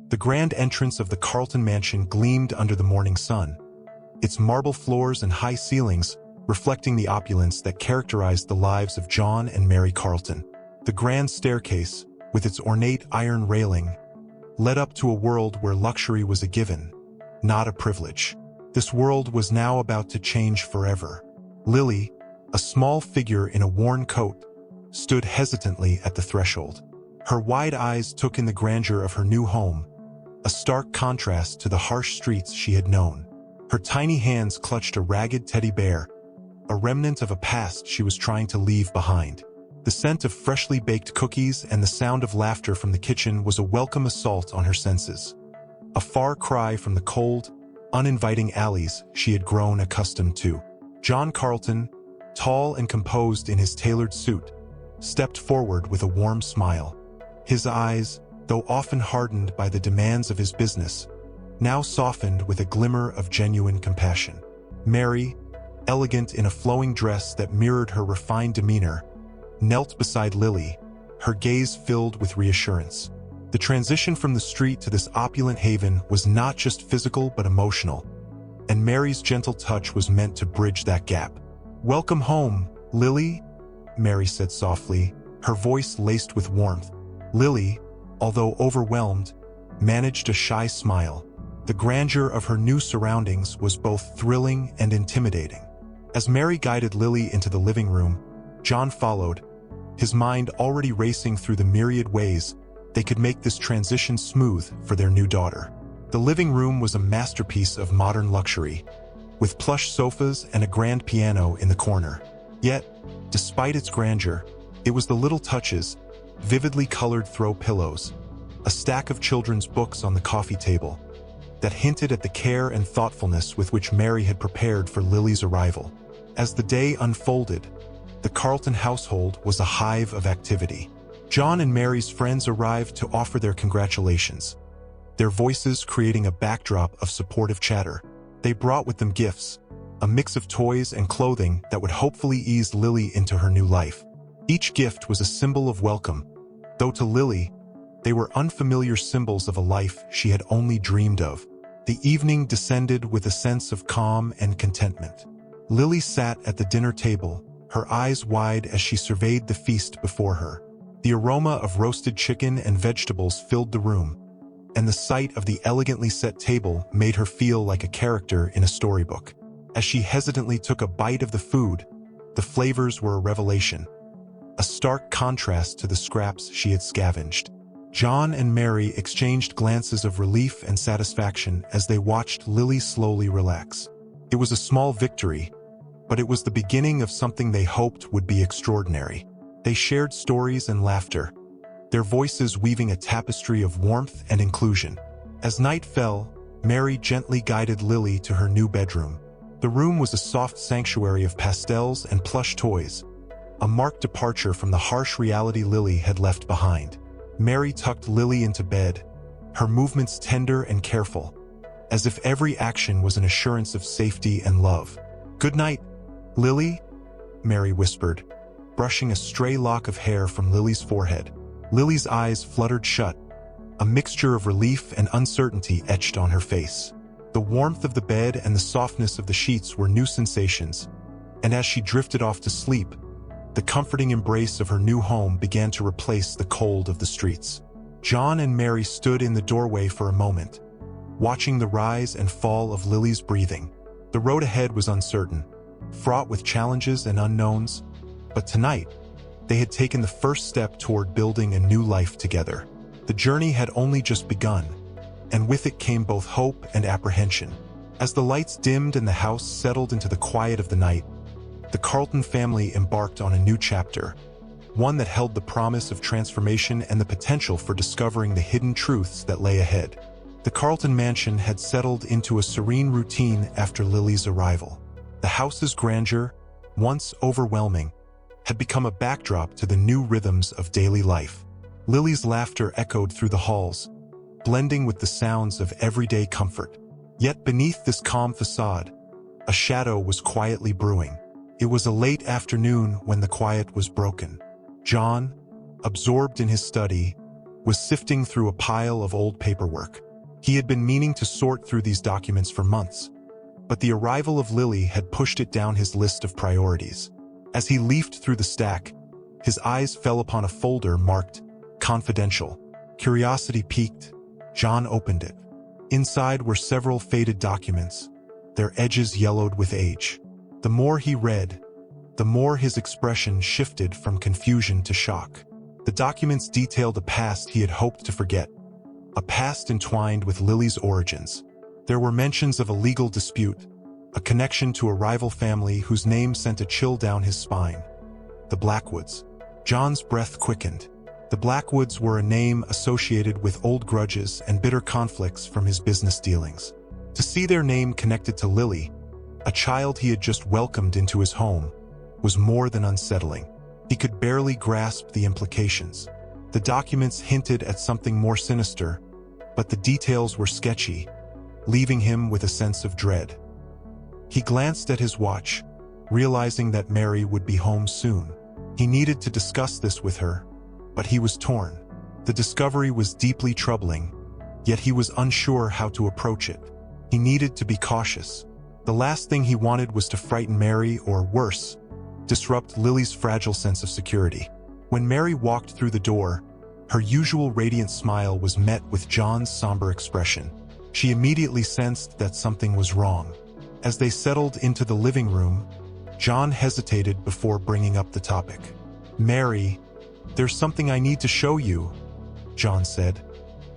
The grand entrance of the Carlton mansion gleamed under the morning sun, its marble floors and high ceilings reflecting the opulence that characterized the lives of John and Mary Carlton. The grand staircase, with its ornate iron railing, led up to a world where luxury was a given, not a privilege. This world was now about to change forever. Lily, a small figure in a worn coat, stood hesitantly at the threshold. Her wide eyes took in the grandeur of her new home, a stark contrast to the harsh streets she had known. Her tiny hands clutched a ragged teddy bear, a remnant of a past she was trying to leave behind. The scent of freshly baked cookies and the sound of laughter from the kitchen was a welcome assault on her senses, a far cry from the cold, uninviting alleys she had grown accustomed to. John Carlton, tall and composed in his tailored suit, stepped forward with a warm smile. His eyes, though often hardened by the demands of his business, now softened with a glimmer of genuine compassion. Mary, elegant in a flowing dress that mirrored her refined demeanor, knelt beside Lily, her gaze filled with reassurance. The transition from the street to this opulent haven was not just physical but emotional, and Mary's gentle touch was meant to bridge that gap. "Welcome home, Lily," Mary said softly, her voice laced with warmth. Lily, although overwhelmed, managed a shy smile. The grandeur of her new surroundings was both thrilling and intimidating. As Mary guided Lily into the living room, John followed, his mind already racing through the myriad ways they could make this transition smooth for their new daughter. The living room was a masterpiece of modern luxury, with plush sofas and a grand piano in the corner. Yet, despite its grandeur, it was the little touches, vividly colored throw pillows, a stack of children's books on the coffee table, that hinted at the care and thoughtfulness with which Mary had prepared for Lily's arrival. As the day unfolded, the Carlton household was a hive of activity. John and Mary's friends arrived to offer their congratulations, their voices creating a backdrop of supportive chatter. They brought with them gifts, a mix of toys and clothing that would hopefully ease Lily into her new life. Each gift was a symbol of welcome, though to Lily, they were unfamiliar symbols of a life she had only dreamed of. The evening descended with a sense of calm and contentment. Lily sat at the dinner table, her eyes wide as she surveyed the feast before her. The aroma of roasted chicken and vegetables filled the room, and the sight of the elegantly set table made her feel like a character in a storybook. As she hesitantly took a bite of the food, the flavors were a revelation, a stark contrast to the scraps she had scavenged. John and Mary exchanged glances of relief and satisfaction as they watched Lily slowly relax. It was a small victory, but it was the beginning of something they hoped would be extraordinary. They shared stories and laughter, their voices weaving a tapestry of warmth and inclusion. As night fell, Mary gently guided Lily to her new bedroom. The room was a soft sanctuary of pastels and plush toys, a marked departure from the harsh reality Lily had left behind. Mary tucked Lily into bed, her movements tender and careful, as if every action was an assurance of safety and love. "Good night, Lily," Mary whispered, brushing a stray lock of hair from Lily's forehead. Lily's eyes fluttered shut, a mixture of relief and uncertainty etched on her face. The warmth of the bed and the softness of the sheets were new sensations, and as she drifted off to sleep, the comforting embrace of her new home began to replace the cold of the streets. John and Mary stood in the doorway for a moment, watching the rise and fall of Lily's breathing. The road ahead was uncertain, fraught with challenges and unknowns, but tonight, they had taken the first step toward building a new life together. The journey had only just begun, and with it came both hope and apprehension. As the lights dimmed and the house settled into the quiet of the night, the Carlton family embarked on a new chapter, one that held the promise of transformation and the potential for discovering the hidden truths that lay ahead. The Carlton mansion had settled into a serene routine after Lily's arrival. The house's grandeur, once overwhelming, had become a backdrop to the new rhythms of daily life. Lily's laughter echoed through the halls, blending with the sounds of everyday comfort. Yet beneath this calm facade, a shadow was quietly brewing. It was a late afternoon when the quiet was broken. John, absorbed in his study, was sifting through a pile of old paperwork. He had been meaning to sort through these documents for months, but the arrival of Lily had pushed it down his list of priorities. As he leafed through the stack, his eyes fell upon a folder marked Confidential. Curiosity piqued. John opened it. Inside were several faded documents, their edges yellowed with age. The more he read, the more his expression shifted from confusion to shock. The documents detailed a past he had hoped to forget, a past entwined with Lily's origins. There were mentions of a legal dispute, a connection to a rival family whose name sent a chill down his spine. The Blackwoods. John's breath quickened. The Blackwoods were a name associated with old grudges and bitter conflicts from his business dealings. To see their name connected to Lily, a child he had just welcomed into his home, was more than unsettling. He could barely grasp the implications. The documents hinted at something more sinister, but the details were sketchy, leaving him with a sense of dread. He glanced at his watch, realizing that Mary would be home soon. He needed to discuss this with her, but he was torn. The discovery was deeply troubling, yet he was unsure how to approach it. He needed to be cautious. The last thing he wanted was to frighten Mary or, worse, disrupt Lily's fragile sense of security. When Mary walked through the door, her usual radiant smile was met with John's somber expression. She immediately sensed that something was wrong. As they settled into the living room, John hesitated before bringing up the topic. "Mary, there's something I need to show you," John said,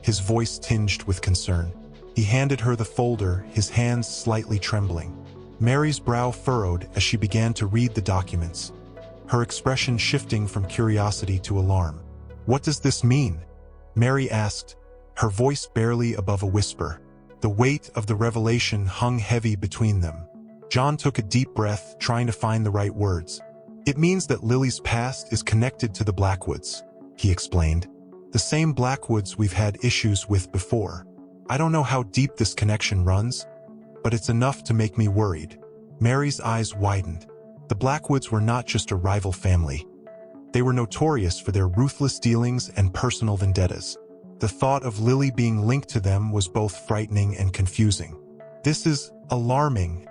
his voice tinged with concern. He handed her the folder, his hands slightly trembling. Mary's brow furrowed as she began to read the documents, her expression shifting from curiosity to alarm. "What does this mean?" Mary asked, her voice barely above a whisper. The weight of the revelation hung heavy between them. John took a deep breath, trying to find the right words. "It means that Lily's past is connected to the Blackwoods," he explained. "The same Blackwoods we've had issues with before. I don't know how deep this connection runs, but it's enough to make me worried." Mary's eyes widened. The Blackwoods were not just a rival family. They were notorious for their ruthless dealings and personal vendettas. The thought of Lily being linked to them was both frightening and confusing. "This is alarming,"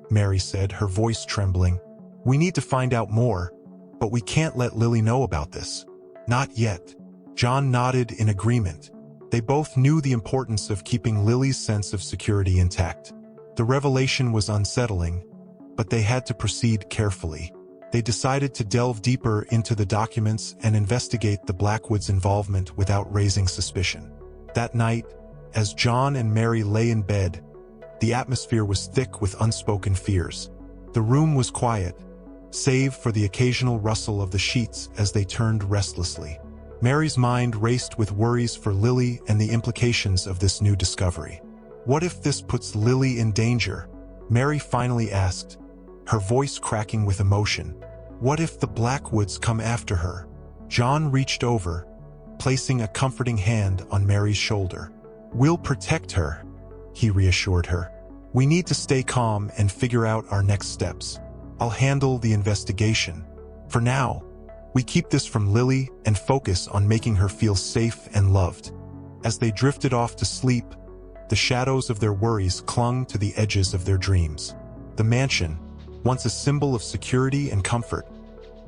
Mary said, her voice trembling. "We need to find out more, but we can't let Lily know about this." "Not yet." John nodded in agreement. They both knew the importance of keeping Lily's sense of security intact. The revelation was unsettling, but they had to proceed carefully. They decided to delve deeper into the documents and investigate the Blackwoods' involvement without raising suspicion. That night, as John and Mary lay in bed, the atmosphere was thick with unspoken fears. The room was quiet, save for the occasional rustle of the sheets as they turned restlessly. Mary's mind raced with worries for Lily and the implications of this new discovery. "What if this puts Lily in danger?" Mary finally asked, her voice cracking with emotion. "What if the Blackwoods come after her?" John reached over, placing a comforting hand on Mary's shoulder. "We'll protect her," he reassured her. "We need to stay calm and figure out our next steps. I'll handle the investigation. For now, we keep this from Lily and focus on making her feel safe and loved." As they drifted off to sleep, the shadows of their worries clung to the edges of their dreams. The mansion, once a symbol of security and comfort,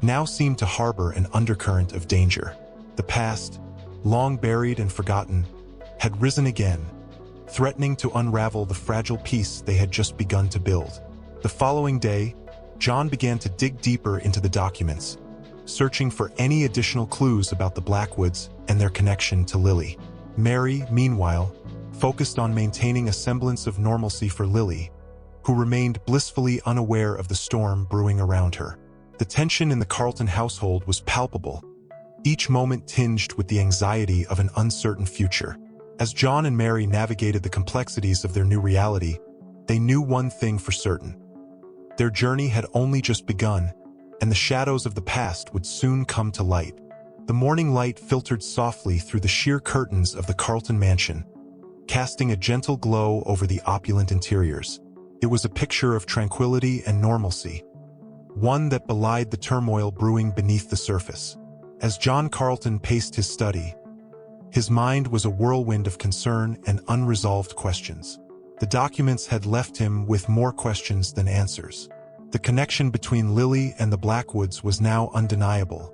now seemed to harbor an undercurrent of danger. The past, long buried and forgotten, had risen again, threatening to unravel the fragile peace they had just begun to build. The following day, John began to dig deeper into the documents, searching for any additional clues about the Blackwoods and their connection to Lily. Mary, meanwhile, focused on maintaining a semblance of normalcy for Lily, who remained blissfully unaware of the storm brewing around her. The tension in the Carlton household was palpable, each moment tinged with the anxiety of an uncertain future. As John and Mary navigated the complexities of their new reality, they knew one thing for certain. Their journey had only just begun, and the shadows of the past would soon come to light. The morning light filtered softly through the sheer curtains of the Carlton mansion, casting a gentle glow over the opulent interiors. It was a picture of tranquility and normalcy, one that belied the turmoil brewing beneath the surface. As John Carlton paced his study, His mind was a whirlwind of concern and unresolved questions. The documents had left him with more questions than answers. The connection between Lily and the Blackwoods was now undeniable,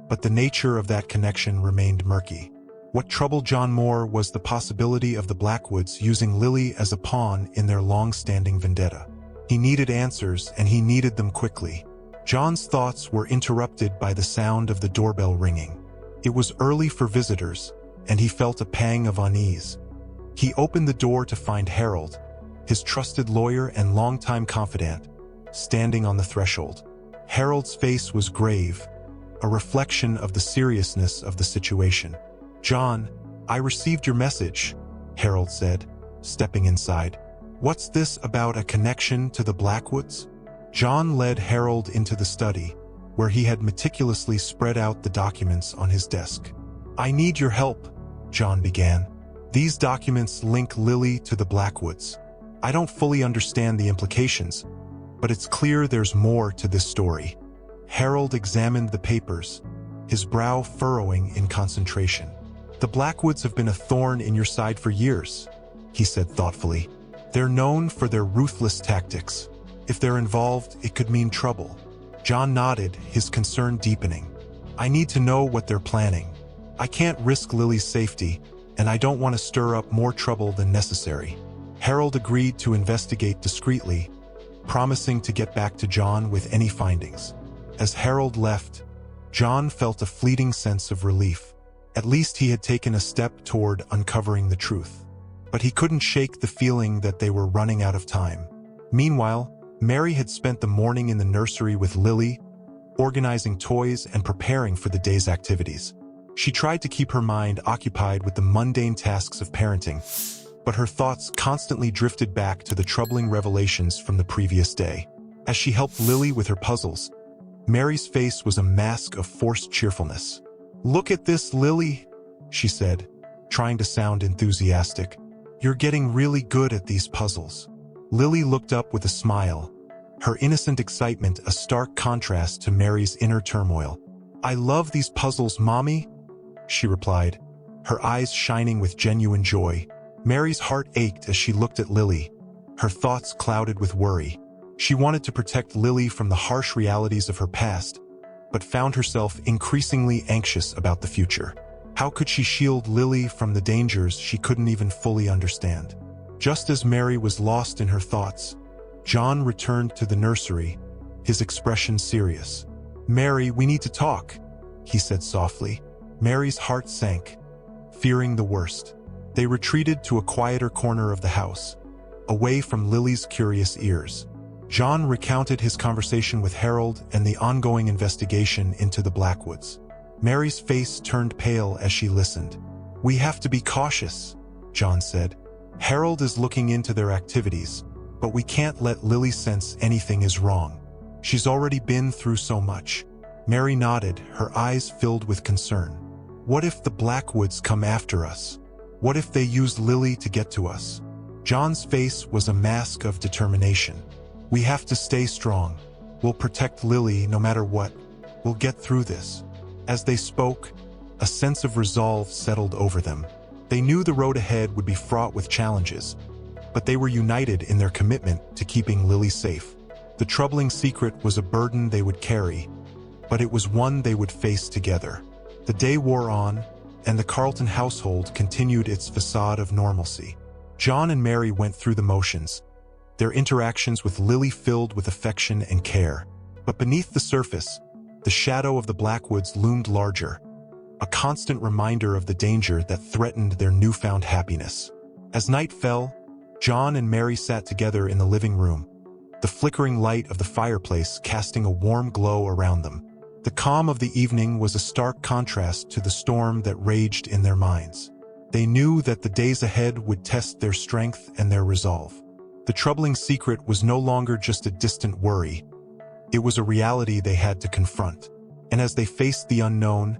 but the nature of that connection remained murky. What troubled John more was the possibility of the Blackwoods using Lily as a pawn in their long-standing vendetta. He needed answers, and he needed them quickly. John's thoughts were interrupted by the sound of the doorbell ringing. It was early for visitors, and he felt a pang of unease. He opened the door to find Harold, his trusted lawyer and longtime confidant, standing on the threshold. Harold's face was grave, a reflection of the seriousness of the situation. "John, I received your message," Harold said, stepping inside. "What's this about a connection to the Blackwoods?" John led Harold into the study, where he had meticulously spread out the documents on his desk. "I need your help," John began. "These documents link Lily to the Blackwoods. I don't fully understand the implications, but it's clear there's more to this story." Harold examined the papers, his brow furrowing in concentration. "The Blackwoods have been a thorn in your side for years," he said thoughtfully. "They're known for their ruthless tactics. If they're involved, it could mean trouble." John nodded, his concern deepening. "I need to know what they're planning. I can't risk Lily's safety, and I don't want to stir up more trouble than necessary." Harold agreed to investigate discreetly, promising to get back to John with any findings. As Harold left, John felt a fleeting sense of relief. At least he had taken a step toward uncovering the truth. But he couldn't shake the feeling that they were running out of time. Meanwhile, Mary had spent the morning in the nursery with Lily, organizing toys and preparing for the day's activities. She tried to keep her mind occupied with the mundane tasks of parenting, but her thoughts constantly drifted back to the troubling revelations from the previous day. As she helped Lily with her puzzles, Mary's face was a mask of forced cheerfulness. "Look at this, Lily," she said, trying to sound enthusiastic. "You're getting really good at these puzzles." Lily looked up with a smile, her innocent excitement a stark contrast to Mary's inner turmoil. "I love these puzzles, Mommy," she replied, her eyes shining with genuine joy. Mary's heart ached as she looked at Lily, her thoughts clouded with worry. She wanted to protect Lily from the harsh realities of her past, but found herself increasingly anxious about the future. How could she shield Lily from the dangers she couldn't even fully understand? Just as Mary was lost in her thoughts, John returned to the nursery, his expression serious. "Mary, we need to talk," he said softly. Mary's heart sank, fearing the worst. They retreated to a quieter corner of the house, away from Lily's curious ears. John recounted his conversation with Harold and the ongoing investigation into the Blackwoods. Mary's face turned pale as she listened. "We have to be cautious," John said. "Harold is looking into their activities, but we can't let Lily sense anything is wrong. She's already been through so much." Mary nodded, her eyes filled with concern. "What if the Blackwoods come after us? What if they use Lily to get to us?" John's face was a mask of determination. "We have to stay strong. We'll protect Lily no matter what. We'll get through this." As they spoke, a sense of resolve settled over them. They knew the road ahead would be fraught with challenges, but they were united in their commitment to keeping Lily safe. The troubling secret was a burden they would carry, but it was one they would face together. The day wore on, and the Carlton household continued its facade of normalcy. John and Mary went through the motions, their interactions with Lily filled with affection and care. But beneath the surface, the shadow of the Blackwoods loomed larger, a constant reminder of the danger that threatened their newfound happiness. As night fell, John and Mary sat together in the living room, the flickering light of the fireplace casting a warm glow around them. The calm of the evening was a stark contrast to the storm that raged in their minds. They knew that the days ahead would test their strength and their resolve. The troubling secret was no longer just a distant worry. It was a reality they had to confront. And as they faced the unknown,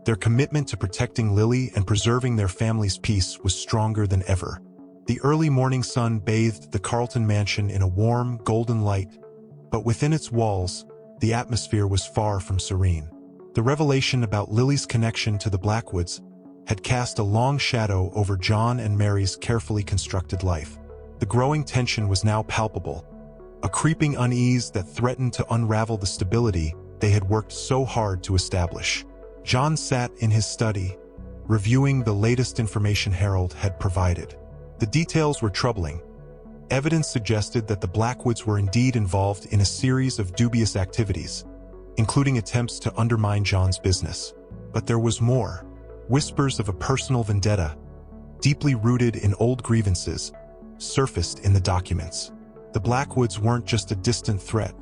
their commitment to protecting Lily and preserving their family's peace was stronger than ever. The early morning sun bathed the Carlton mansion in a warm, golden light, but within its walls, the atmosphere was far from serene. The revelation about Lily's connection to the Blackwoods had cast a long shadow over John and Mary's carefully constructed life. The growing tension was now palpable, a creeping unease that threatened to unravel the stability they had worked so hard to establish. John sat in his study, reviewing the latest information Harold had provided. The details were troubling. Evidence suggested that the Blackwoods were indeed involved in a series of dubious activities, including attempts to undermine John's business. But there was more. Whispers of a personal vendetta, deeply rooted in old grievances, surfaced in the documents. The Blackwoods weren't just a distant threat.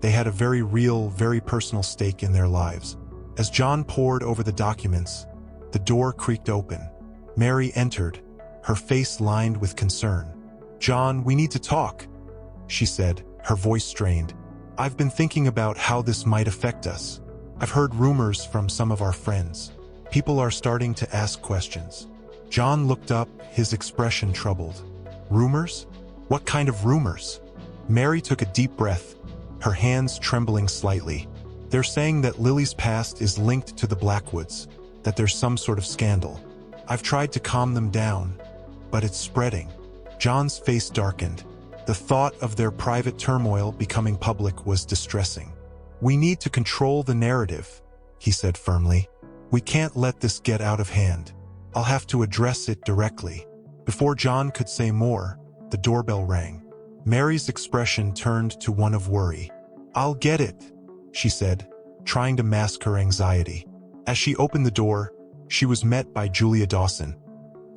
They had a very real, very personal stake in their lives. As John pored over the documents, the door creaked open. Mary entered, her face lined with concern. "John, we need to talk," she said, her voice strained. "I've been thinking about how this might affect us. I've heard rumors from some of our friends. People are starting to ask questions." John looked up, his expression troubled. "Rumors? What kind of rumors?" Mary took a deep breath, her hands trembling slightly. "They're saying that Lily's past is linked to the Blackwoods, that there's some sort of scandal. I've tried to calm them down, but it's spreading." John's face darkened. The thought of their private turmoil becoming public was distressing. "We need to control the narrative," he said firmly. "We can't let this get out of hand. I'll have to address it directly." Before John could say more, the doorbell rang. Mary's expression turned to one of worry. "I'll get it," she said, trying to mask her anxiety. As she opened the door, she was met by Julia Dawson,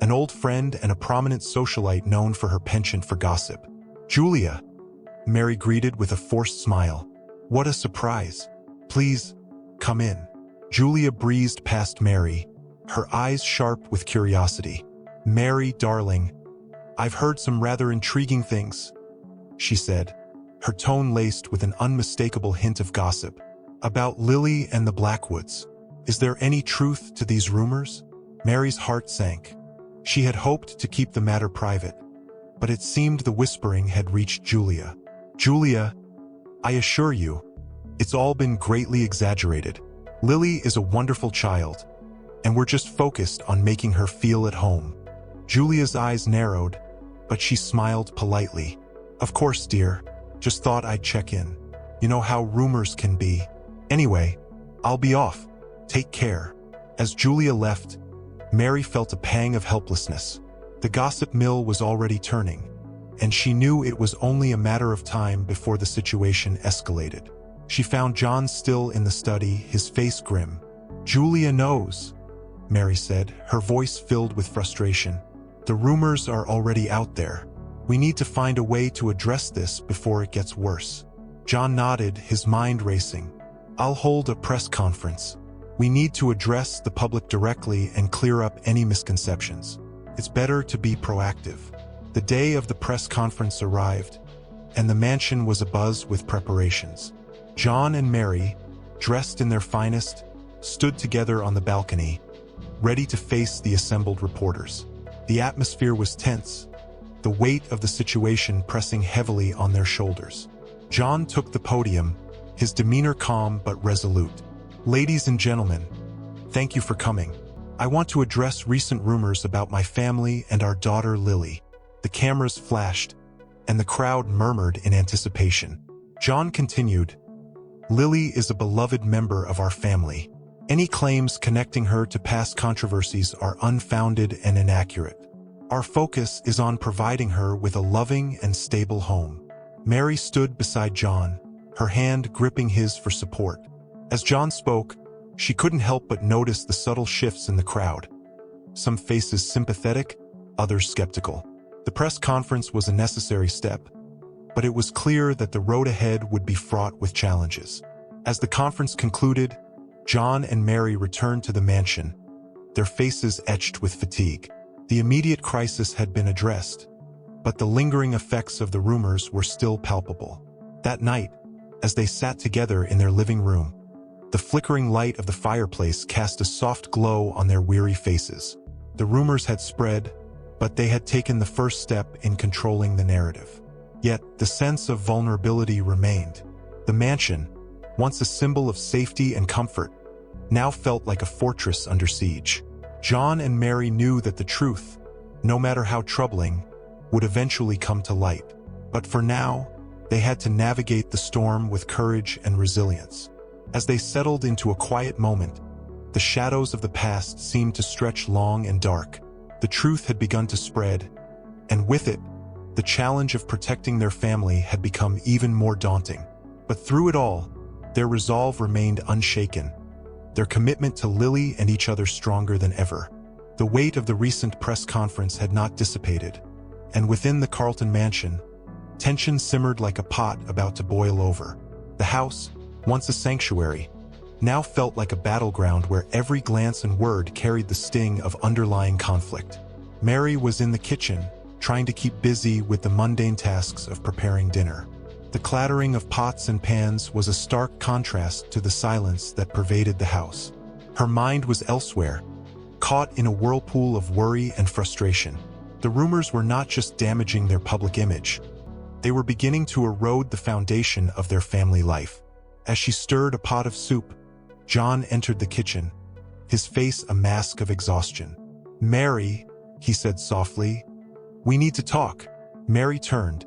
an old friend and a prominent socialite known for her penchant for gossip. "Julia," Mary greeted with a forced smile. "What a surprise. Please, come in." Julia breezed past Mary, her eyes sharp with curiosity. "Mary, darling, I've heard some rather intriguing things," she said, her tone laced with an unmistakable hint of gossip. "About Lily and the Blackwoods. Is there any truth to these rumors?" Mary's heart sank. She had hoped to keep the matter private, but it seemed the whispering had reached Julia. "Julia, I assure you, it's all been greatly exaggerated. Lily is a wonderful child, and we're just focused on making her feel at home." Julia's eyes narrowed, but she smiled politely. "Of course, dear. Just thought I'd check in. You know how rumors can be. Anyway, I'll be off. Take care." As Julia left, Mary felt a pang of helplessness. The gossip mill was already turning, and she knew it was only a matter of time before the situation escalated. She found John still in the study, his face grim. "Julia knows," Mary said, her voice filled with frustration. "The rumors are already out there. We need to find a way to address this before it gets worse." John nodded, his mind racing. "I'll hold a press conference. We need to address the public directly and clear up any misconceptions. It's better to be proactive." The day of the press conference arrived, and the mansion was abuzz with preparations. John and Mary, dressed in their finest, stood together on the balcony, ready to face the assembled reporters. The atmosphere was tense, the weight of the situation pressing heavily on their shoulders. John took the podium, his demeanor calm but resolute. "Ladies and gentlemen, thank you for coming. I want to address recent rumors about my family and our daughter Lily." The cameras flashed, and the crowd murmured in anticipation. John continued, "Lily is a beloved member of our family. Any claims connecting her to past controversies are unfounded and inaccurate. Our focus is on providing her with a loving and stable home." Mary stood beside John, her hand gripping his for support. As John spoke, she couldn't help but notice the subtle shifts in the crowd. Some faces sympathetic, others skeptical. The press conference was a necessary step, but it was clear that the road ahead would be fraught with challenges. As the conference concluded, John and Mary returned to the mansion, their faces etched with fatigue. The immediate crisis had been addressed, but the lingering effects of the rumors were still palpable. That night, as they sat together in their living room, the flickering light of the fireplace cast a soft glow on their weary faces. The rumors had spread, but they had taken the first step in controlling the narrative. Yet, the sense of vulnerability remained. The mansion, once a symbol of safety and comfort, now felt like a fortress under siege. John and Mary knew that the truth, no matter how troubling, would eventually come to light. But for now, they had to navigate the storm with courage and resilience. As they settled into a quiet moment, the shadows of the past seemed to stretch long and dark. The truth had begun to spread, and with it, the challenge of protecting their family had become even more daunting. But through it all, their resolve remained unshaken, their commitment to Lily and each other stronger than ever. The weight of the recent press conference had not dissipated, and within the Carlton mansion, tension simmered like a pot about to boil over. The house, once a sanctuary, now felt like a battleground where every glance and word carried the sting of underlying conflict. Mary was in the kitchen, trying to keep busy with the mundane tasks of preparing dinner. The clattering of pots and pans was a stark contrast to the silence that pervaded the house. Her mind was elsewhere, caught in a whirlpool of worry and frustration. The rumors were not just damaging their public image. They were beginning to erode the foundation of their family life. As she stirred a pot of soup, John entered the kitchen, his face a mask of exhaustion. "Mary," he said softly, "we need to talk." Mary turned,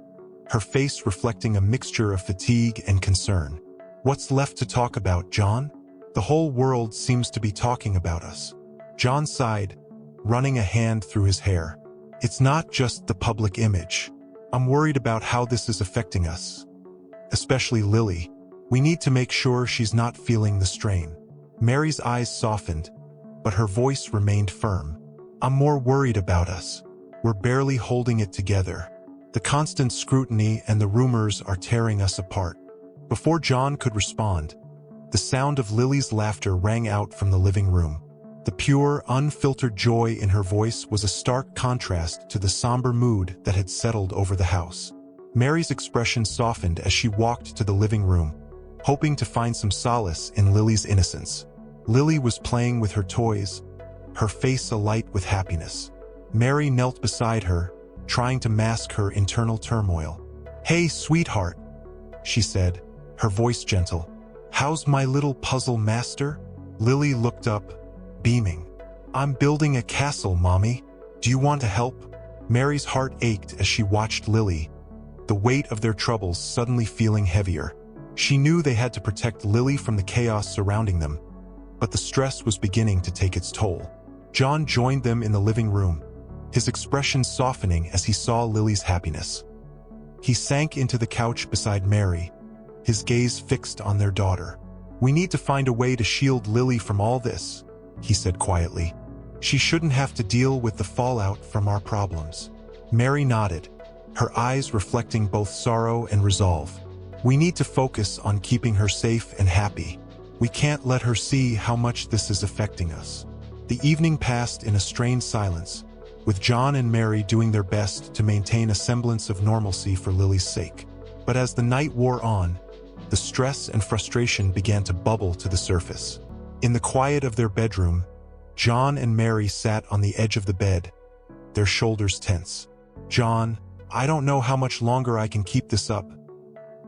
her face reflecting a mixture of fatigue and concern. "What's left to talk about, John? The whole world seems to be talking about us." John sighed, running a hand through his hair. "It's not just the public image. I'm worried about how this is affecting us. Especially Lily. We need to make sure she's not feeling the strain." Mary's eyes softened, but her voice remained firm. "I'm more worried about us. We're barely holding it together. The constant scrutiny and the rumors are tearing us apart." Before John could respond, the sound of Lily's laughter rang out from the living room. The pure, unfiltered joy in her voice was a stark contrast to the somber mood that had settled over the house. Mary's expression softened as she walked to the living room, hoping to find some solace in Lily's innocence. Lily was playing with her toys, her face alight with happiness. Mary knelt beside her, trying to mask her internal turmoil. "Hey, sweetheart," she said, her voice gentle. "How's my little puzzle master?" Lily looked up, beaming. "I'm building a castle, Mommy. Do you want to help?" Mary's heart ached as she watched Lily, the weight of their troubles suddenly feeling heavier. She knew they had to protect Lily from the chaos surrounding them, but the stress was beginning to take its toll. John joined them in the living room, his expression softening as he saw Lily's happiness. He sank into the couch beside Mary, his gaze fixed on their daughter. "We need to find a way to shield Lily from all this," he said quietly. "She shouldn't have to deal with the fallout from our problems." Mary nodded, her eyes reflecting both sorrow and resolve. "We need to focus on keeping her safe and happy. We can't let her see how much this is affecting us." The evening passed in a strained silence, with John and Mary doing their best to maintain a semblance of normalcy for Lily's sake. But as the night wore on, the stress and frustration began to bubble to the surface. In the quiet of their bedroom, John and Mary sat on the edge of the bed, their shoulders tense. "John, I don't know how much longer I can keep this up,"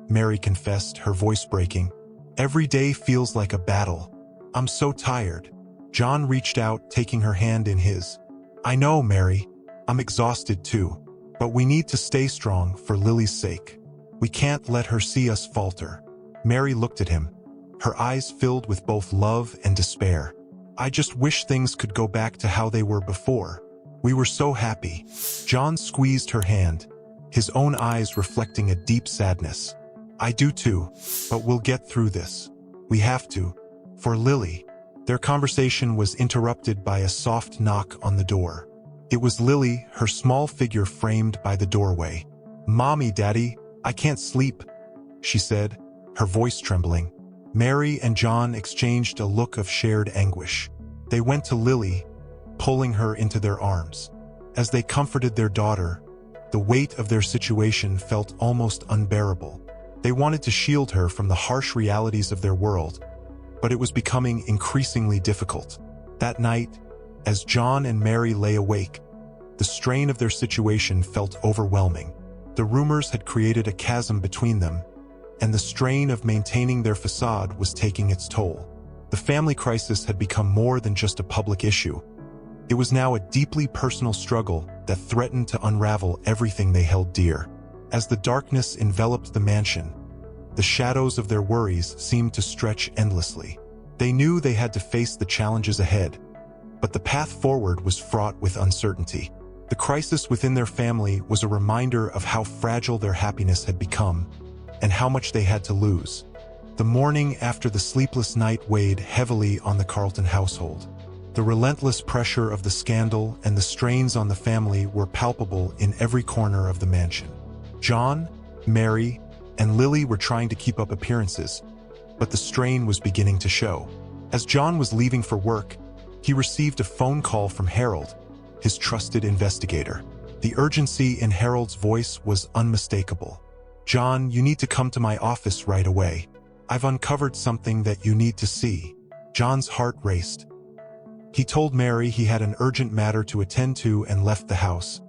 Mary confessed, her voice breaking. "Every day feels like a battle. I'm so tired." John reached out, taking her hand in his. "I know, Mary. I'm exhausted too. But we need to stay strong for Lily's sake. We can't let her see us falter." Mary looked at him, her eyes filled with both love and despair. "I just wish things could go back to how they were before. We were so happy." John squeezed her hand, his own eyes reflecting a deep sadness. "I do too, but we'll get through this. We have to. For Lily." Their conversation was interrupted by a soft knock on the door. It was Lily, her small figure framed by the doorway. "Mommy, Daddy, I can't sleep," she said, her voice trembling. Mary and John exchanged a look of shared anguish. They went to Lily, pulling her into their arms. As they comforted their daughter, the weight of their situation felt almost unbearable. They wanted to shield her from the harsh realities of their world, but it was becoming increasingly difficult. That night, as John and Mary lay awake, the strain of their situation felt overwhelming. The rumors had created a chasm between them, and the strain of maintaining their facade was taking its toll. The family crisis had become more than just a public issue. It was now a deeply personal struggle that threatened to unravel everything they held dear. As the darkness enveloped the mansion, the shadows of their worries seemed to stretch endlessly. They knew they had to face the challenges ahead, but the path forward was fraught with uncertainty. The crisis within their family was a reminder of how fragile their happiness had become and how much they had to lose. The morning after the sleepless night weighed heavily on the Carlton household. The relentless pressure of the scandal and the strains on the family were palpable in every corner of the mansion. John, Mary, and Lily were trying to keep up appearances, but the strain was beginning to show. As John was leaving for work, he received a phone call from Harold, his trusted investigator. The urgency in Harold's voice was unmistakable. "John, you need to come to my office right away. I've uncovered something that you need to see." John's heart raced. He told Mary he had an urgent matter to attend to and left the house,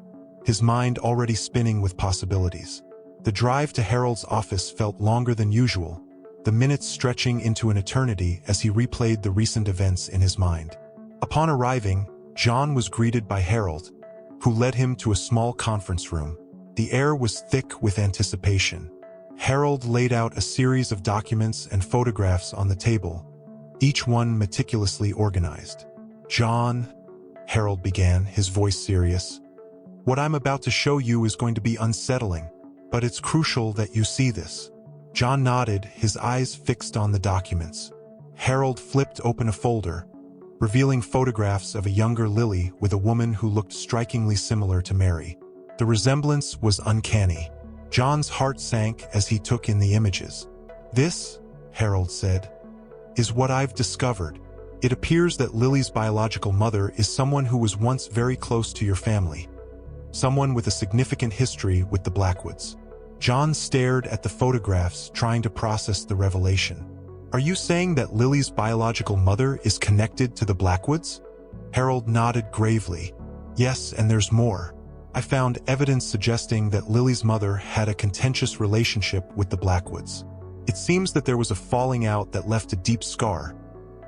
his mind already spinning with possibilities. The drive to Harold's office felt longer than usual, the minutes stretching into an eternity as he replayed the recent events in his mind. Upon arriving, John was greeted by Harold, who led him to a small conference room. The air was thick with anticipation. Harold laid out a series of documents and photographs on the table, each one meticulously organized. "John," Harold began, his voice serious, "what I'm about to show you is going to be unsettling, but it's crucial that you see this." John nodded, his eyes fixed on the documents. Harold flipped open a folder, revealing photographs of a younger Lily with a woman who looked strikingly similar to Mary. The resemblance was uncanny. John's heart sank as he took in the images. "This," Harold said, "is what I've discovered. It appears that Lily's biological mother is someone who was once very close to your family, someone with a significant history with the Blackwoods." John stared at the photographs, trying to process the revelation. "Are you saying that Lily's biological mother is connected to the Blackwoods?" Harold nodded gravely. "Yes, and there's more. I found evidence suggesting that Lily's mother had a contentious relationship with the Blackwoods. It seems that there was a falling out that left a deep scar,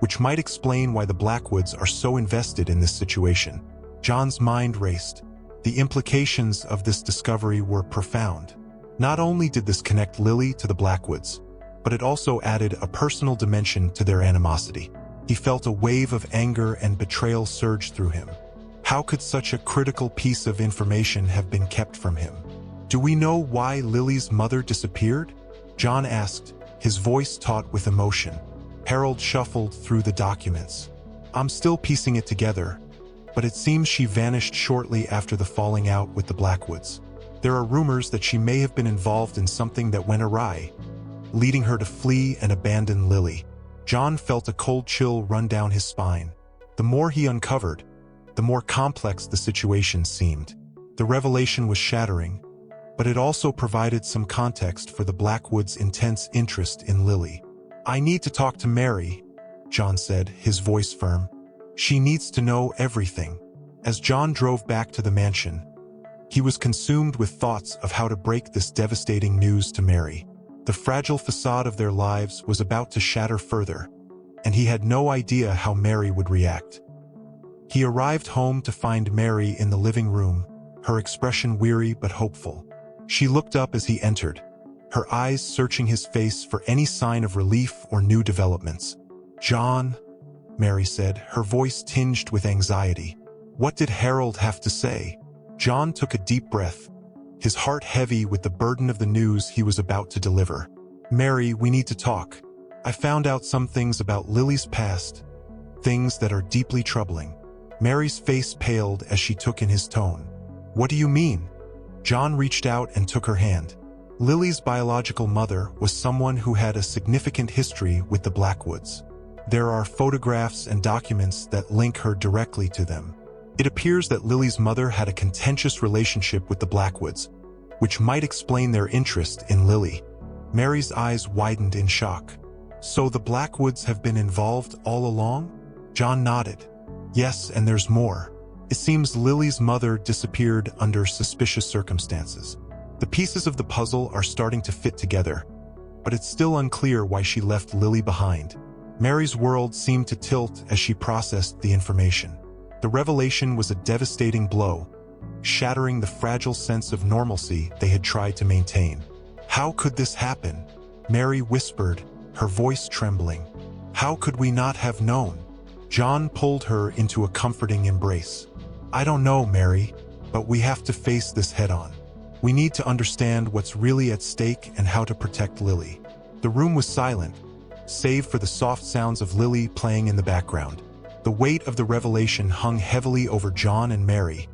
which might explain why the Blackwoods are so invested in this situation." John's mind raced. The implications of this discovery were profound. Not only did this connect Lily to the Blackwoods, but it also added a personal dimension to their animosity. He felt a wave of anger and betrayal surge through him. How could such a critical piece of information have been kept from him? "Do we know why Lily's mother disappeared?" John asked, his voice taut with emotion. Harold shuffled through the documents. "I'm still piecing it together, but it seems she vanished shortly after the falling out with the Blackwoods. There are rumors that she may have been involved in something that went awry, leading her to flee and abandon Lily." John felt a cold chill run down his spine. The more he uncovered, the more complex the situation seemed. The revelation was shattering, but it also provided some context for the Blackwoods' intense interest in Lily. "I need to talk to Mary," John said, his voice firm. "She needs to know everything." As John drove back to the mansion, he was consumed with thoughts of how to break this devastating news to Mary. The fragile facade of their lives was about to shatter further, and he had no idea how Mary would react. He arrived home to find Mary in the living room, her expression weary but hopeful. She looked up as he entered, her eyes searching his face for any sign of relief or new developments. "John," Mary said, her voice tinged with anxiety. "What did Harold have to say?" John took a deep breath, his heart heavy with the burden of the news he was about to deliver. "Mary, we need to talk. I found out some things about Lily's past, things that are deeply troubling." Mary's face paled as she took in his tone. "What do you mean?" John reached out and took her hand. Lily's biological mother was someone who had a significant history with the Blackwoods. There are photographs and documents that link her directly to them. It appears that Lily's mother had a contentious relationship with the Blackwoods, which might explain their interest in Lily. Mary's eyes widened in shock. "So the Blackwoods have been involved all along?" John nodded. "Yes, and there's more. It seems Lily's mother disappeared under suspicious circumstances. The pieces of the puzzle are starting to fit together, but it's still unclear why she left Lily behind." Mary's world seemed to tilt as she processed the information. The revelation was a devastating blow, shattering the fragile sense of normalcy they had tried to maintain. "How could this happen?" Mary whispered, her voice trembling. "How could we not have known?" John pulled her into a comforting embrace. "I don't know, Mary, but we have to face this head-on. We need to understand what's really at stake and how to protect Lily." The room was silent, save for the soft sounds of Lily playing in the background. The weight of the revelation hung heavily over John and Mary,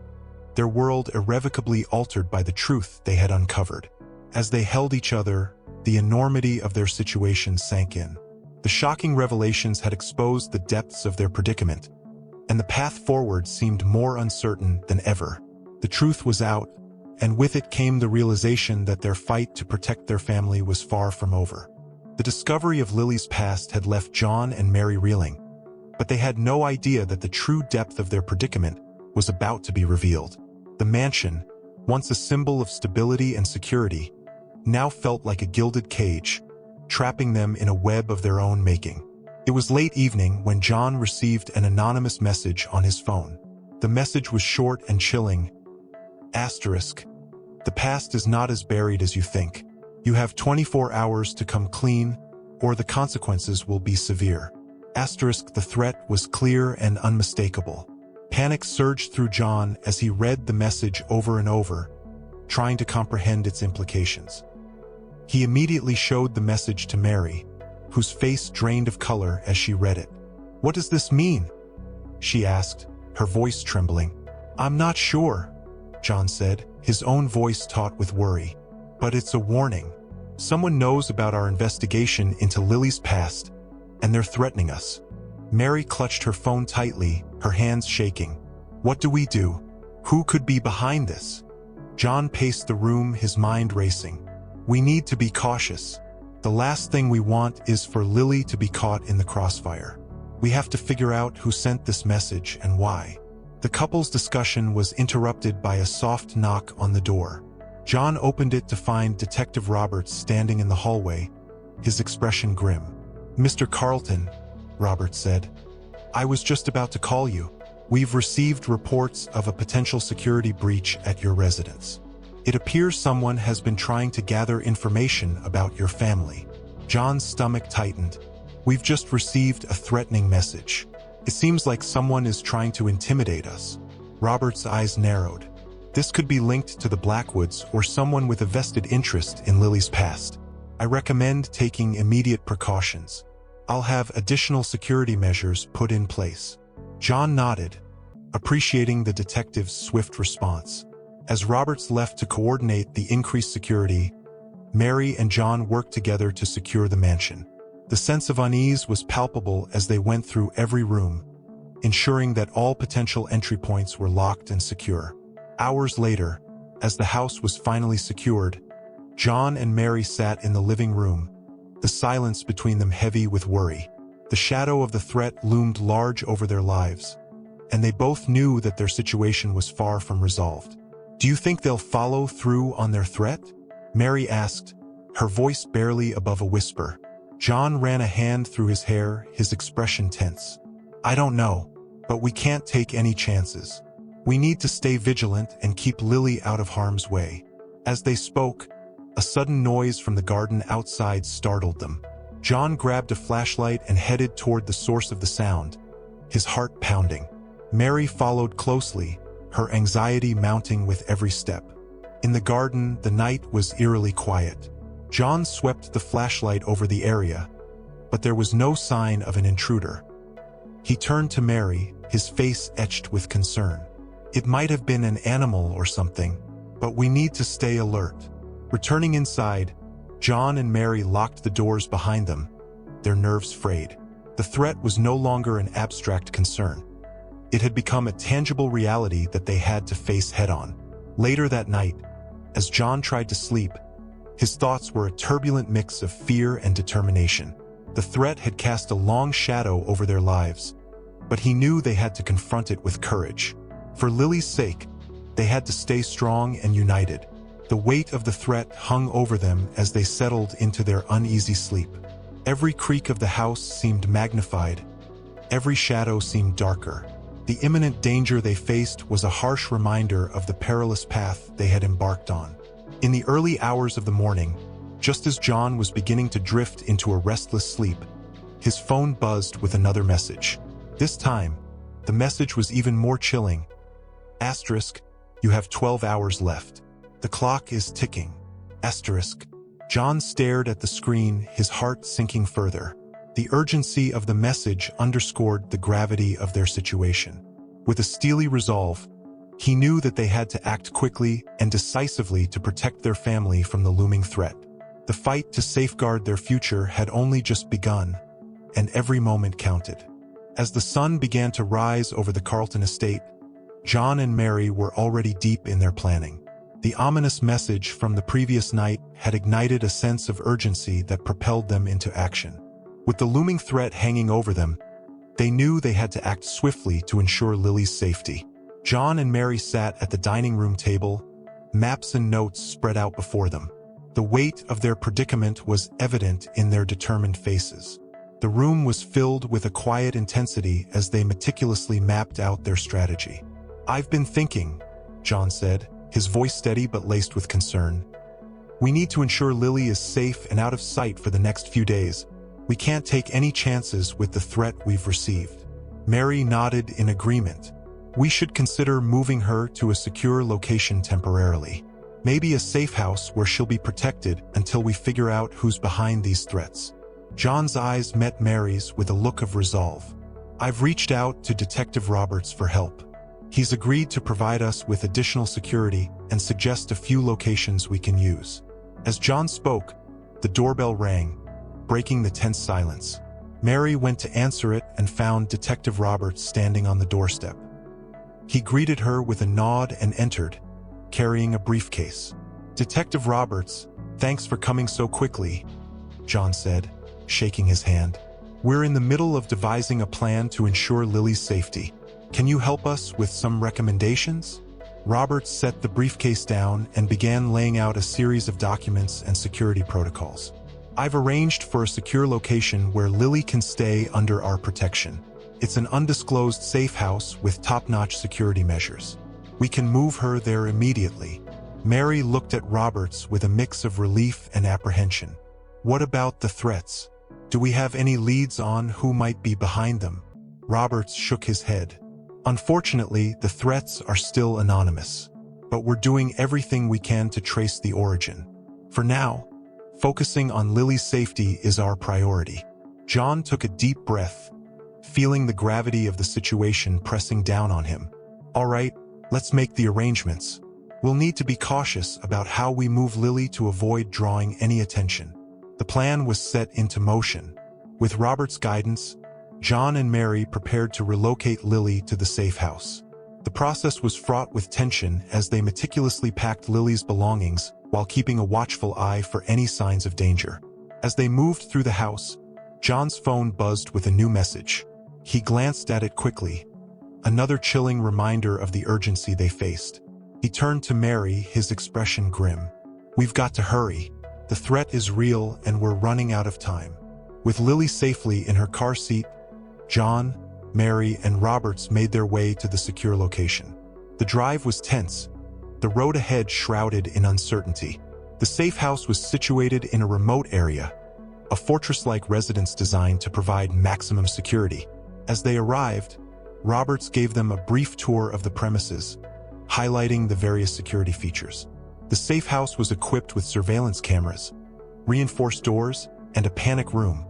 their world irrevocably altered by the truth they had uncovered. As they held each other, the enormity of their situation sank in. The shocking revelations had exposed the depths of their predicament, and the path forward seemed more uncertain than ever. The truth was out, and with it came the realization that their fight to protect their family was far from over. The discovery of Lily's past had left John and Mary reeling, but they had no idea that the true depth of their predicament was about to be revealed. The mansion, once a symbol of stability and security, now felt like a gilded cage, trapping them in a web of their own making. It was late evening when John received an anonymous message on his phone. The message was short and chilling. Asterisk. "The past is not as buried as you think. You have 24 hours to come clean, or the consequences will be severe." Asterisk. The threat was clear and unmistakable. Panic surged through John as he read the message over and over, trying to comprehend its implications. He immediately showed the message to Mary, whose face drained of color as she read it. "What does this mean?" she asked, her voice trembling. "I'm not sure," John said, his own voice taut with worry. "But it's a warning. Someone knows about our investigation into Lily's past, and they're threatening us." Mary clutched her phone tightly, her hands shaking. "What do we do? Who could be behind this?" John paced the room, his mind racing. "We need to be cautious. The last thing we want is for Lily to be caught in the crossfire. We have to figure out who sent this message and why." The couple's discussion was interrupted by a soft knock on the door. John opened it to find Detective Roberts standing in the hallway, his expression grim. "Mr. Carlton," Roberts said, "I was just about to call you. We've received reports of a potential security breach at your residence. It appears someone has been trying to gather information about your family." John's stomach tightened. "We've just received a threatening message. It seems like someone is trying to intimidate us." Robert's eyes narrowed. "This could be linked to the Blackwoods or someone with a vested interest in Lily's past. I recommend taking immediate precautions. I'll have additional security measures put in place." John nodded, appreciating the detective's swift response. As Roberts left to coordinate the increased security, Mary and John worked together to secure the mansion. The sense of unease was palpable as they went through every room, ensuring that all potential entry points were locked and secure. Hours later, as the house was finally secured, John and Mary sat in the living room, the silence between them heavy with worry. The shadow of the threat loomed large over their lives, and they both knew that their situation was far from resolved. "Do you think they'll follow through on their threat?" Mary asked, her voice barely above a whisper. John ran a hand through his hair, his expression tense. "I don't know, but we can't take any chances. We need to stay vigilant and keep Lily out of harm's way." As they spoke, a sudden noise from the garden outside startled them. John grabbed a flashlight and headed toward the source of the sound, his heart pounding. Mary followed closely, her anxiety mounting with every step. In the garden, the night was eerily quiet. John swept the flashlight over the area, but there was no sign of an intruder. He turned to Mary, his face etched with concern. "It might have been an animal or something, but we need to stay alert." Returning inside, John and Mary locked the doors behind them, their nerves frayed. The threat was no longer an abstract concern. It had become a tangible reality that they had to face head-on. Later that night, as John tried to sleep, his thoughts were a turbulent mix of fear and determination. The threat had cast a long shadow over their lives, but he knew they had to confront it with courage. For Lily's sake, they had to stay strong and united. The weight of the threat hung over them as they settled into their uneasy sleep. Every creak of the house seemed magnified. Every shadow seemed darker. The imminent danger they faced was a harsh reminder of the perilous path they had embarked on. In the early hours of the morning, just as John was beginning to drift into a restless sleep, his phone buzzed with another message. This time, the message was even more chilling. Asterisk, you have 12 hours left. The clock is ticking. Asterisk. John stared at the screen, his heart sinking further. The urgency of the message underscored the gravity of their situation. With a steely resolve, he knew that they had to act quickly and decisively to protect their family from the looming threat. The fight to safeguard their future had only just begun, and every moment counted. As the sun began to rise over the Carlton estate, John and Mary were already deep in their planning. The ominous message from the previous night had ignited a sense of urgency that propelled them into action. With the looming threat hanging over them, they knew they had to act swiftly to ensure Lily's safety. John and Mary sat at the dining room table, maps and notes spread out before them. The weight of their predicament was evident in their determined faces. The room was filled with a quiet intensity as they meticulously mapped out their strategy. "I've been thinking," John said, his voice steady but laced with concern. "We need to ensure Lily is safe and out of sight for the next few days. We can't take any chances with the threat we've received." Mary nodded in agreement. "We should consider moving her to a secure location temporarily. Maybe a safe house where she'll be protected until we figure out who's behind these threats." John's eyes met Mary's with a look of resolve. "I've reached out to Detective Roberts for help. He's agreed to provide us with additional security and suggest a few locations we can use." As John spoke, the doorbell rang, breaking the tense silence. Mary went to answer it and found Detective Roberts standing on the doorstep. He greeted her with a nod and entered, carrying a briefcase. "Detective Roberts, thanks for coming so quickly," John said, shaking his hand. "We're in the middle of devising a plan to ensure Lily's safety. Can you help us with some recommendations?" Roberts set the briefcase down and began laying out a series of documents and security protocols. "I've arranged for a secure location where Lily can stay under our protection. It's an undisclosed safe house with top-notch security measures. We can move her there immediately." Mary looked at Roberts with a mix of relief and apprehension. "What about the threats? Do we have any leads on who might be behind them?" Roberts shook his head. "Unfortunately, the threats are still anonymous, but we're doing everything we can to trace the origin. For now, focusing on Lily's safety is our priority." John took a deep breath, feeling the gravity of the situation pressing down on him. "All right, let's make the arrangements. We'll need to be cautious about how we move Lily to avoid drawing any attention." The plan was set into motion. With Robert's guidance, John and Mary prepared to relocate Lily to the safe house. The process was fraught with tension as they meticulously packed Lily's belongings while keeping a watchful eye for any signs of danger. As they moved through the house, John's phone buzzed with a new message. He glanced at it quickly, another chilling reminder of the urgency they faced. He turned to Mary, his expression grim. "We've got to hurry. The threat is real and we're running out of time." With Lily safely in her car seat, John, Mary, and Roberts made their way to the secure location. The drive was tense, the road ahead shrouded in uncertainty. The safe house was situated in a remote area, a fortress-like residence designed to provide maximum security. As they arrived, Roberts gave them a brief tour of the premises, highlighting the various security features. The safe house was equipped with surveillance cameras, reinforced doors, and a panic room,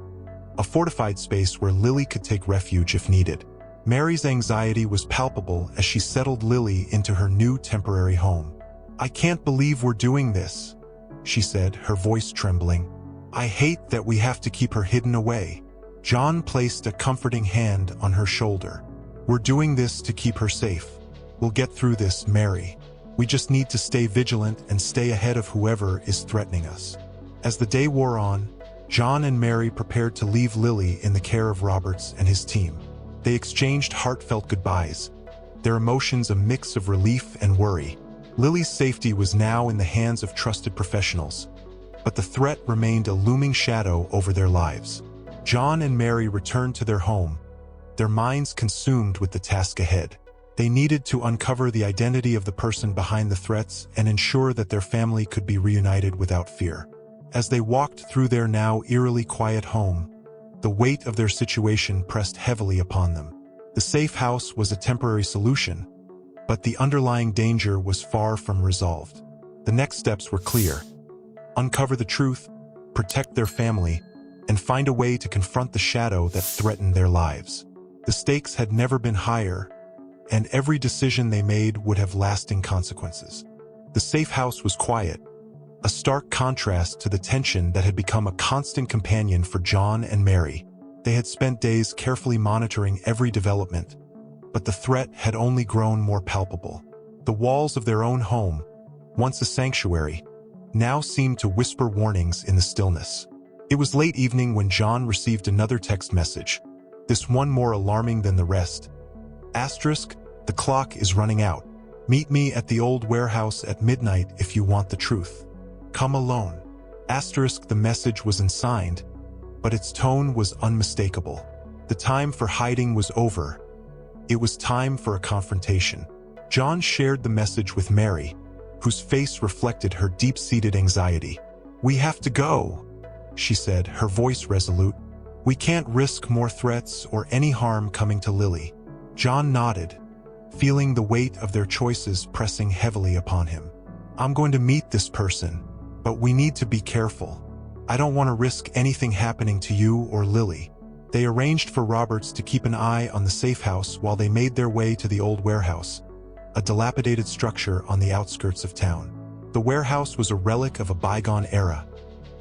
a fortified space where Lily could take refuge if needed. Mary's anxiety was palpable as she settled Lily into her new temporary home. "I can't believe we're doing this," she said, her voice trembling. "I hate that we have to keep her hidden away." John placed a comforting hand on her shoulder. "We're doing this to keep her safe. We'll get through this, Mary. We just need to stay vigilant and stay ahead of whoever is threatening us." As the day wore on, John and Mary prepared to leave Lily in the care of Roberts and his team. They exchanged heartfelt goodbyes, their emotions a mix of relief and worry. Lily's safety was now in the hands of trusted professionals, but the threat remained a looming shadow over their lives. John and Mary returned to their home, their minds consumed with the task ahead. They needed to uncover the identity of the person behind the threats and ensure that their family could be reunited without fear. As they walked through their now eerily quiet home, the weight of their situation pressed heavily upon them. The safe house was a temporary solution, but the underlying danger was far from resolved. The next steps were clear: uncover the truth, protect their family, and find a way to confront the shadow that threatened their lives. The stakes had never been higher, and every decision they made would have lasting consequences. The safe house was quiet, a stark contrast to the tension that had become a constant companion for John and Mary. They had spent days carefully monitoring every development, but the threat had only grown more palpable. The walls of their own home, once a sanctuary, now seemed to whisper warnings in the stillness. It was late evening when John received another text message, this one more alarming than the rest. Asterisk, the clock is running out. Meet me at the old warehouse at midnight if you want the truth. Come alone. Asterisk, the message was unsigned, but its tone was unmistakable. The time for hiding was over. It was time for a confrontation. John shared the message with Mary, whose face reflected her deep-seated anxiety. "We have to go," she said, her voice resolute. "We can't risk more threats or any harm coming to Lily." John nodded, feeling the weight of their choices pressing heavily upon him. "I'm going to meet this person, but we need to be careful. I don't want to risk anything happening to you or Lily." They arranged for Roberts to keep an eye on the safe house while they made their way to the old warehouse, a dilapidated structure on the outskirts of town. The warehouse was a relic of a bygone era,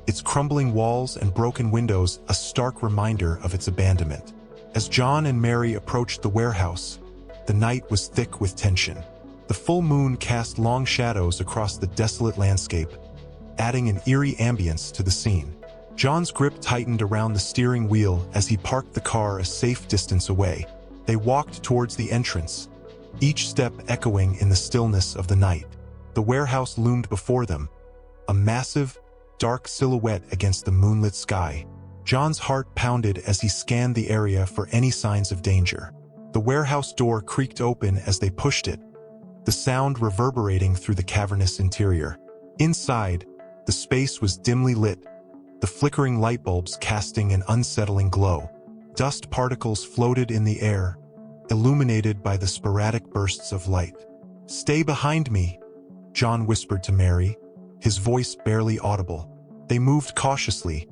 its crumbling walls and broken windows a stark reminder of its abandonment. As John and Mary approached the warehouse, the night was thick with tension. The full moon cast long shadows across the desolate landscape, adding an eerie ambience to the scene. John's grip tightened around the steering wheel as he parked the car a safe distance away. They walked towards the entrance, each step echoing in the stillness of the night. The warehouse loomed before them, a massive, dark silhouette against the moonlit sky. John's heart pounded as he scanned the area for any signs of danger. The warehouse door creaked open as they pushed it, the sound reverberating through the cavernous interior. Inside, the space was dimly lit, the flickering light bulbs casting an unsettling glow. Dust particles floated in the air, illuminated by the sporadic bursts of light. "Stay behind me," John whispered to Mary, his voice barely audible. They moved cautiously,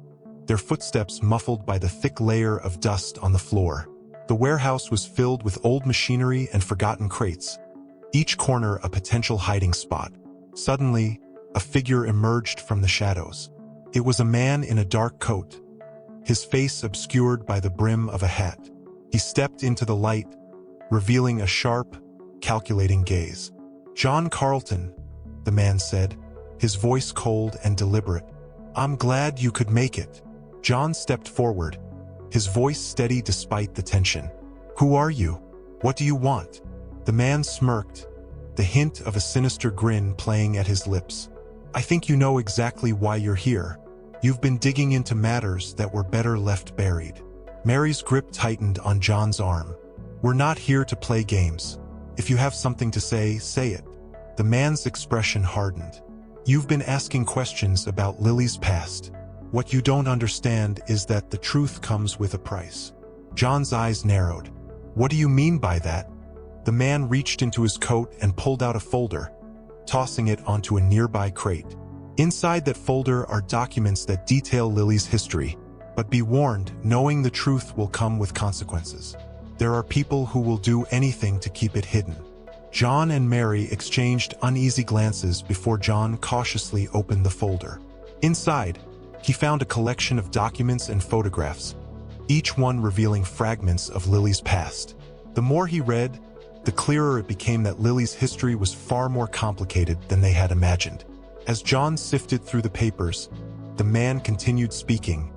their footsteps muffled by the thick layer of dust on the floor. The warehouse was filled with old machinery and forgotten crates, each corner a potential hiding spot. Suddenly, a figure emerged from the shadows. It was a man in a dark coat, his face obscured by the brim of a hat. He stepped into the light, revealing a sharp, calculating gaze. "John Carlton," the man said, his voice cold and deliberate. "I'm glad you could make it." John stepped forward, his voice steady despite the tension. "Who are you? What do you want?" The man smirked, the hint of a sinister grin playing at his lips. "I think you know exactly why you're here. You've been digging into matters that were better left buried." Mary's grip tightened on John's arm. "We're not here to play games. If you have something to say, say it." The man's expression hardened. "You've been asking questions about Lily's past. What you don't understand is that the truth comes with a price." John's eyes narrowed. "What do you mean by that?" The man reached into his coat and pulled out a folder, tossing it onto a nearby crate. Inside that folder are documents that detail Lily's history, but be warned, knowing the truth will come with consequences. There are people who will do anything to keep it hidden. John and Mary exchanged uneasy glances before John cautiously opened the folder. Inside, he found a collection of documents and photographs, each one revealing fragments of Lily's past. The more he read, the clearer it became that Lily's history was far more complicated than they had imagined. As John sifted through the papers, the man continued speaking,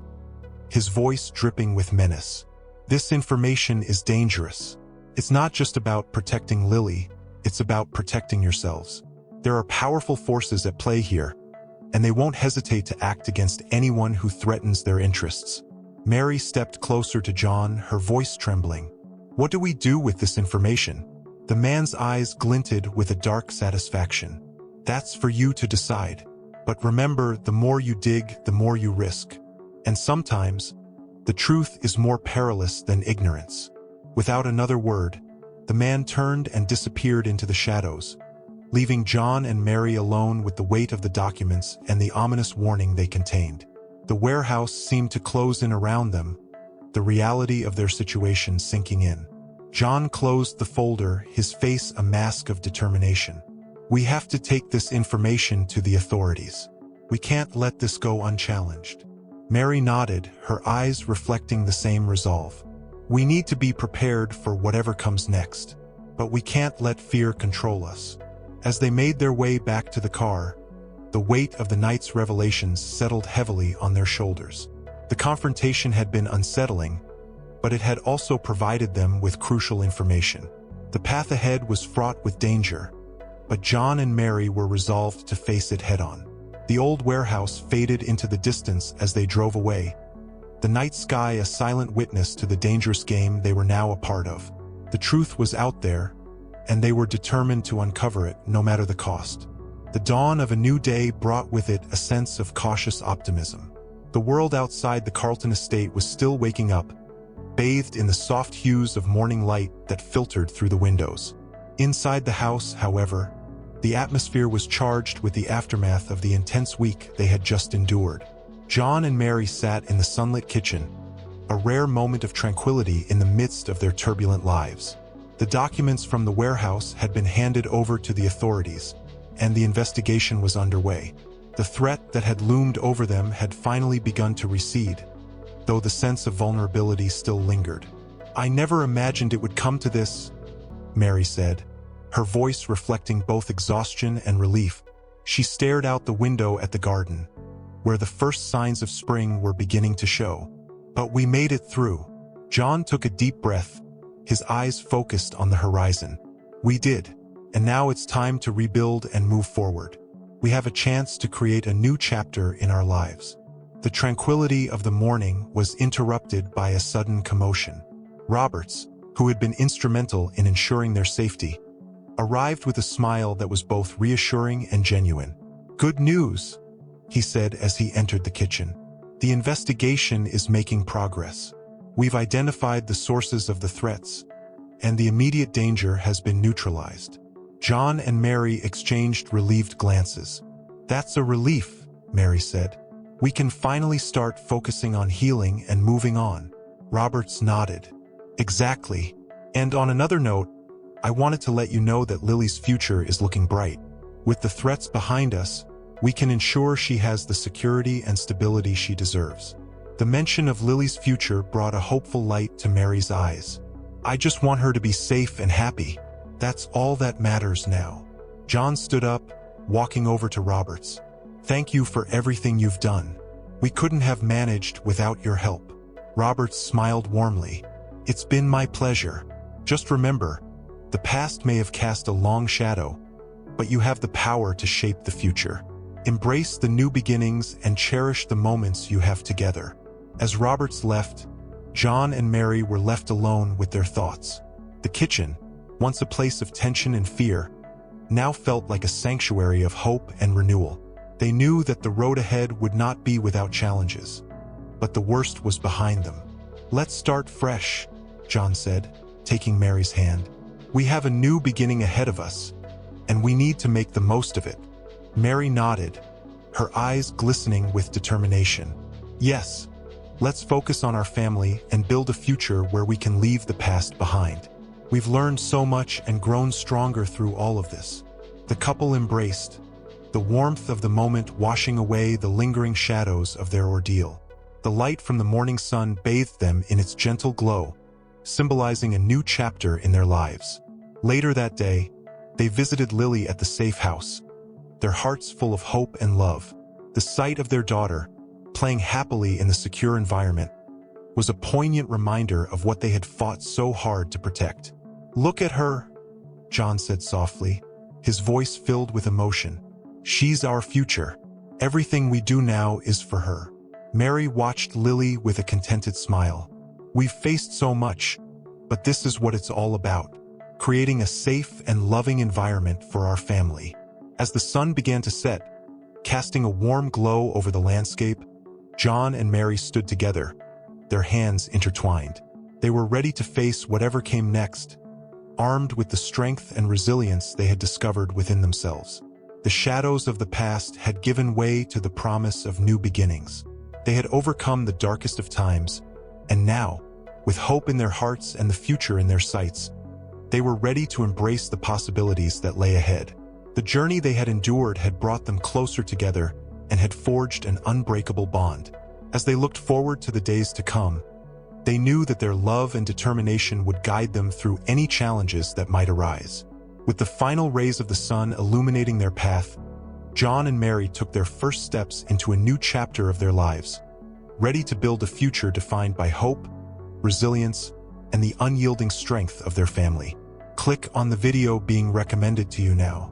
his voice dripping with menace. "This information is dangerous. It's not just about protecting Lily, it's about protecting yourselves. There are powerful forces at play here, and they won't hesitate to act against anyone who threatens their interests." Mary stepped closer to John, her voice trembling. What do we do with this information? The man's eyes glinted with a dark satisfaction. That's for you to decide. But remember, the more you dig, the more you risk. And sometimes, the truth is more perilous than ignorance. Without another word, the man turned and disappeared into the shadows, leaving John and Mary alone with the weight of the documents and the ominous warning they contained. The warehouse seemed to close in around them, the reality of their situation sinking in. John closed the folder, his face a mask of determination. We have to take this information to the authorities. We can't let this go unchallenged. Mary nodded, her eyes reflecting the same resolve. We need to be prepared for whatever comes next, but we can't let fear control us. As they made their way back to the car, the weight of the night's revelations settled heavily on their shoulders. The confrontation had been unsettling, but it had also provided them with crucial information. The path ahead was fraught with danger, but John and Mary were resolved to face it head-on. The old warehouse faded into the distance as they drove away, the night sky a silent witness to the dangerous game they were now a part of. The truth was out there, and they were determined to uncover it no matter the cost. The dawn of a new day brought with it a sense of cautious optimism. The world outside the Carlton estate was still waking up, bathed in the soft hues of morning light that filtered through the windows. Inside the house, however, the atmosphere was charged with the aftermath of the intense week they had just endured. John and Mary sat in the sunlit kitchen, a rare moment of tranquility in the midst of their turbulent lives. The documents from the warehouse had been handed over to the authorities, and the investigation was underway. The threat that had loomed over them had finally begun to recede, though the sense of vulnerability still lingered. "I never imagined it would come to this," Mary said, her voice reflecting both exhaustion and relief. She stared out the window at the garden, where the first signs of spring were beginning to show. "But we made it through." John took a deep breath, his eyes focused on the horizon. "We did, and now it's time to rebuild and move forward. We have a chance to create a new chapter in our lives." The tranquility of the morning was interrupted by a sudden commotion. Roberts, who had been instrumental in ensuring their safety, arrived with a smile that was both reassuring and genuine. "Good news," he said as he entered the kitchen. "The investigation is making progress. We've identified the sources of the threats, and the immediate danger has been neutralized." John and Mary exchanged relieved glances. "That's a relief," Mary said. "We can finally start focusing on healing and moving on." Roberts nodded. "Exactly. And on another note, I wanted to let you know that Lily's future is looking bright. With the threats behind us, we can ensure she has the security and stability she deserves." The mention of Lily's future brought a hopeful light to Mary's eyes. "I just want her to be safe and happy. That's all that matters now." John stood up, walking over to Roberts. "Thank you for everything you've done. We couldn't have managed without your help." Roberts smiled warmly. "It's been my pleasure. Just remember, the past may have cast a long shadow, but you have the power to shape the future. Embrace the new beginnings and cherish the moments you have together." As Roberts left, John and Mary were left alone with their thoughts. The kitchen, once a place of tension and fear, now felt like a sanctuary of hope and renewal. They knew that the road ahead would not be without challenges, but the worst was behind them. "Let's start fresh," John said, taking Mary's hand. "We have a new beginning ahead of us, and we need to make the most of it." Mary nodded, her eyes glistening with determination. "Yes, let's focus on our family and build a future where we can leave the past behind. We've learned so much and grown stronger through all of this." The couple embraced, the warmth of the moment washing away the lingering shadows of their ordeal. The light from the morning sun bathed them in its gentle glow, symbolizing a new chapter in their lives. Later that day, they visited Lily at the safe house, their hearts full of hope and love. The sight of their daughter, playing happily in the secure environment, was a poignant reminder of what they had fought so hard to protect. "Look at her," John said softly, his voice filled with emotion. "She's our future. Everything we do now is for her." Mary watched Lily with a contented smile. "We've faced so much, But this is what it's all about: creating a safe and loving environment for our family. As the sun began to set, casting a warm glow over the landscape, John and Mary stood together, their hands intertwined. They were ready to face whatever came next, armed with the strength and resilience they had discovered within themselves. The shadows of the past had given way to the promise of new beginnings. They had overcome the darkest of times, and now, with hope in their hearts and the future in their sights, they were ready to embrace the possibilities that lay ahead. The journey they had endured had brought them closer together and had forged an unbreakable bond. As they looked forward to the days to come, they knew that their love and determination would guide them through any challenges that might arise. With the final rays of the sun illuminating their path, John and Mary took their first steps into a new chapter of their lives, ready to build a future defined by hope, resilience, and the unyielding strength of their family. Click on the video being recommended to you now.